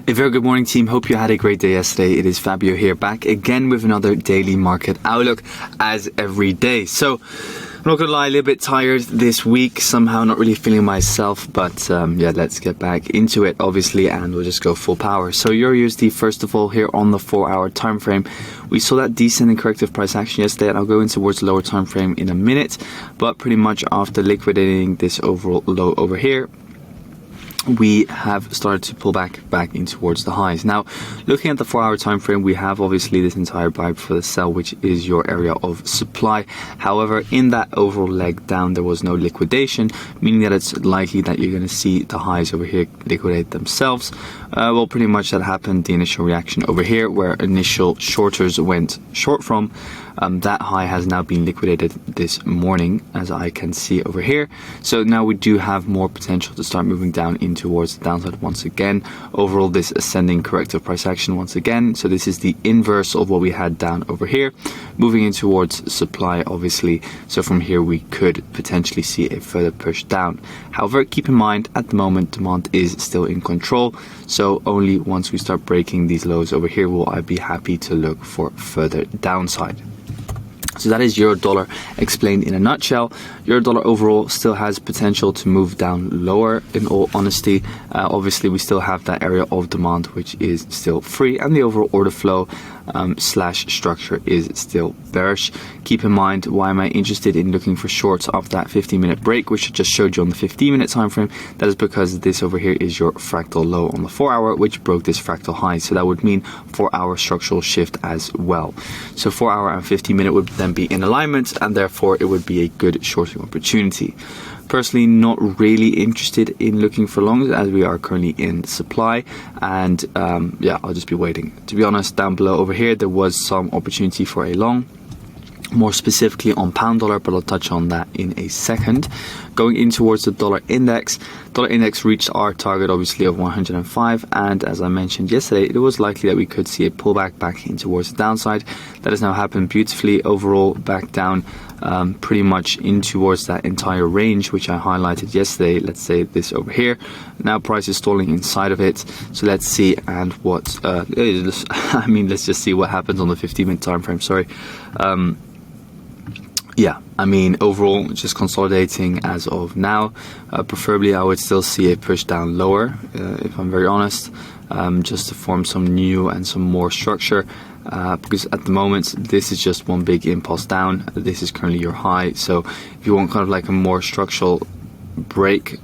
A very good morning, team. Hope you had a great day yesterday. It is Fabio here, back again with another daily market outlook as every day. So I'm not gonna lie, a little bit tired this week, somehow not really feeling myself, but yeah, let's get back into it obviously, and we'll just go full power. So EURUSD, first of all, here on the 4-hour time frame, we saw that decent and corrective price action yesterday, and I'll go in towards the lower time frame in a minute. But pretty much after liquidating this overall low over here, we have started to pull back in towards the highs. Now, looking at the 4-hour time frame, we have obviously this entire buy for the sell, which is your area of supply. However, in that overall leg down, there was no liquidation, meaning that it's likely that you're going to see the highs over here liquidate themselves. Well, pretty much that happened, the initial reaction over here, where initial shorters went short from. That high has now been liquidated this morning, as I can see over here. So now we do have more potential to start moving down in towards the downside once again. Overall, this ascending corrective price action once again. So this is the inverse of what we had down over here, moving in towards supply, obviously. So from here, we could potentially see a further push down. However, keep in mind, at the moment, demand is still in control. So only once we start breaking these lows over here will I be happy to look for further downside. So that is euro dollar explained in a nutshell. Euro dollar overall still has potential to move down lower, in all honesty. Obviously, we still have that area of demand which is still free, and the overall order flow slash structure is still bearish. Keep in mind, why am I interested in looking for shorts after that 15-minute break, which I just showed you on the 15-minute time frame? That is because this over here is your fractal low on the 4-hour, which broke this fractal high. So that would mean 4-hour structural shift as well. So 4-hour and 15-minute would then be in alignment, and therefore it would be a good shorting opportunity. Personally, not really interested in looking for longs, as we are currently in supply, and yeah, I'll just be waiting. To be honest, down below over here there was some opportunity for a long, more specifically on pound dollar, but I'll touch on that in a second. Going in towards the dollar index reached our target obviously of 105, and as I mentioned yesterday, it was likely that we could see a pullback back in towards the downside. That has now happened beautifully. Overall, back down pretty much in towards that entire range which I highlighted yesterday. Let's say this over here. Now price is stalling inside of it, so let's see and what I mean, let's just see what happens on the 15-minute time frame. Sorry. Yeah, I mean, overall, just consolidating as of now. Preferably, I would still see a push down lower, if I'm very honest, just to form some new and some more structure. Because at the moment, this is just one big impulse down. This is currently your high. So if you want kind of like a more structural break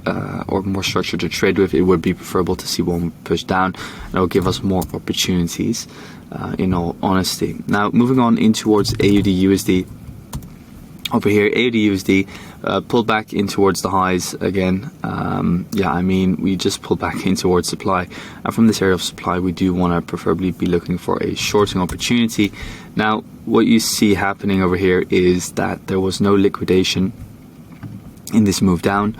or more structure to trade with, it would be preferable to see one push down, and it will give us more opportunities, in all honesty. Now, moving on in towards AUDUSD. Over here, AUDUSD pulled back in towards the highs again. Yeah, I mean, we just pulled back in towards supply, and from this area of supply, we do want to preferably be looking for a shorting opportunity. Now, what you see happening over here is that there was no liquidation in this move down.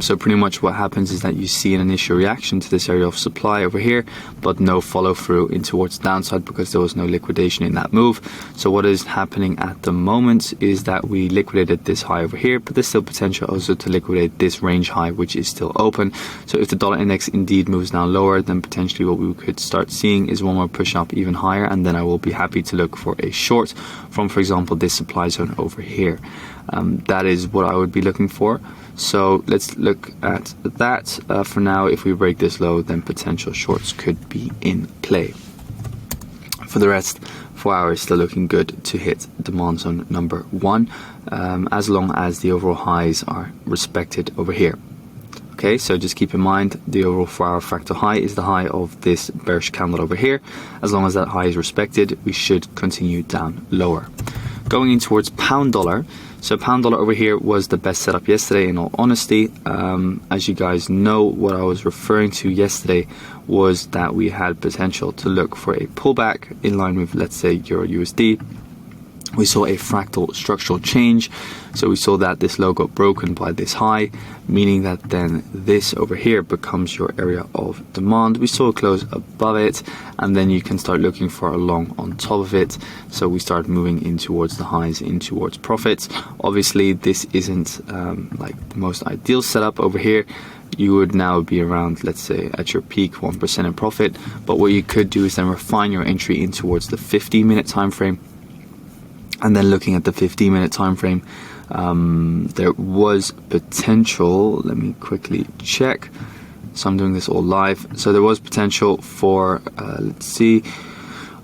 So pretty much what happens is that you see an initial reaction to this area of supply over here, but no follow through in towards the downside because there was no liquidation in that move. So what is happening at the moment is that we liquidated this high over here, but there's still potential also to liquidate this range high, which is still open. So if the dollar index indeed moves down lower, then potentially what we could start seeing is one more push up even higher, and then I will be happy to look for a short from, for example, this supply zone over here. That is what I would be looking for. So let's look at that. For now, if we break this low, then potential shorts could be in play. For the rest, 4 hours still looking good to hit demand zone number 1, as long as the overall highs are respected over here. Okay, so just keep in mind, the overall 4-hour fractal high is the high of this bearish candle over here. As long as that high is respected, we should continue down lower. Going in towards pound dollar. So pound dollar over here was the best setup yesterday, in all honesty. As you guys know, what I was referring to yesterday was that we had potential to look for a pullback in line with, let's say, EURUSD. We saw a fractal structural change. So we saw that this low got broken by this high, meaning that then this over here becomes your area of demand. We saw a close above it, and then you can start looking for a long on top of it. So we start moving in towards the highs, in towards profits. Obviously, this isn't like the most ideal setup over here. you would now be around, let's say, at your peak 1% in profit. But what you could do is then refine your entry in towards the 15-minute time frame. And then looking at the 15-minute time frame, there was potential. Let me quickly check. So I'm doing this all live. So there was potential for, let's see,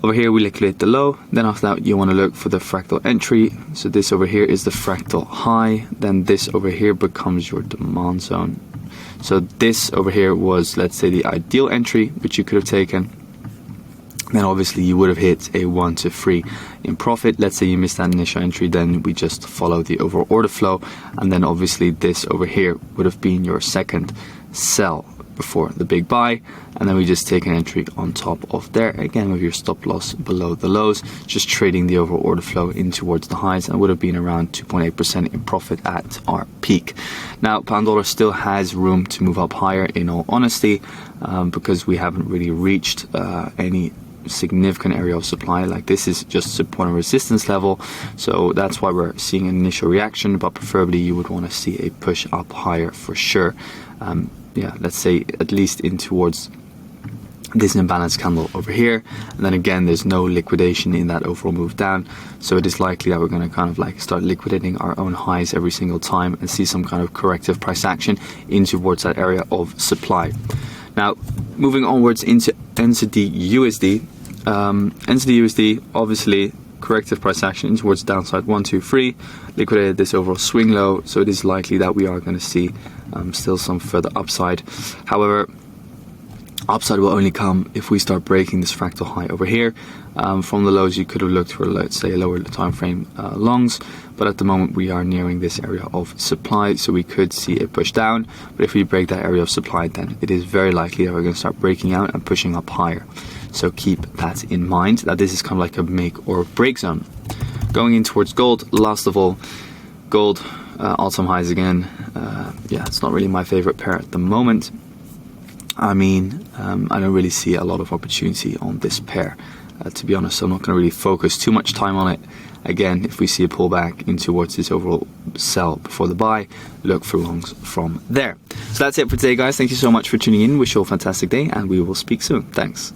over here we liquidate the low. Then after that you want to look for the fractal entry. So this over here is the fractal high. Then this over here becomes your demand zone. So this over here was, let's say, the ideal entry which you could have taken. Then obviously you would have hit a 1 to 3 in profit. Let's say you missed that initial entry, then we just follow the overall order flow, and then obviously this over here would have been your second sell before the big buy, and then we just take an entry on top of there, again with your stop loss below the lows, just trading the overall order flow in towards the highs, and would have been around 2.8% in profit at our peak. Now pound dollar still has room to move up higher, in all honesty, because we haven't really reached any significant area of supply. Like, this is just support and resistance level, so that's why we're seeing an initial reaction, but preferably you would want to see a push up higher for sure. Yeah, let's say at least in towards this imbalance candle over here, and then again there's no liquidation in that overall move down, so it is likely that we're going to kind of like start liquidating our own highs every single time and see some kind of corrective price action in towards that area of supply. Now moving onwards into NZDUSD. NZDUSD, obviously corrective price action towards downside 1, 2, 3, liquidated this overall swing low, so it is likely that we are going to see still some further upside. However, upside will only come if we start breaking this fractal high over here. From the lows you could have looked for, let's say, a lower time frame longs, but at the moment we are nearing this area of supply, so we could see a push down. But if we break that area of supply, then it is very likely that we're going to start breaking out and pushing up higher. So keep that in mind, that this is kind of like a make or break zone. Going in towards gold, last of all, gold all-time highs again. Yeah, it's not really my favorite pair at the moment. I mean, I don't really see a lot of opportunity on this pair, to be honest, so I'm not going to really focus too much time on it. Again, if we see a pullback in towards this overall sell before the buy, look for longs from there. So that's it for today, guys. Thank you so much for tuning in. Wish you all a fantastic day, and we will speak soon. Thanks.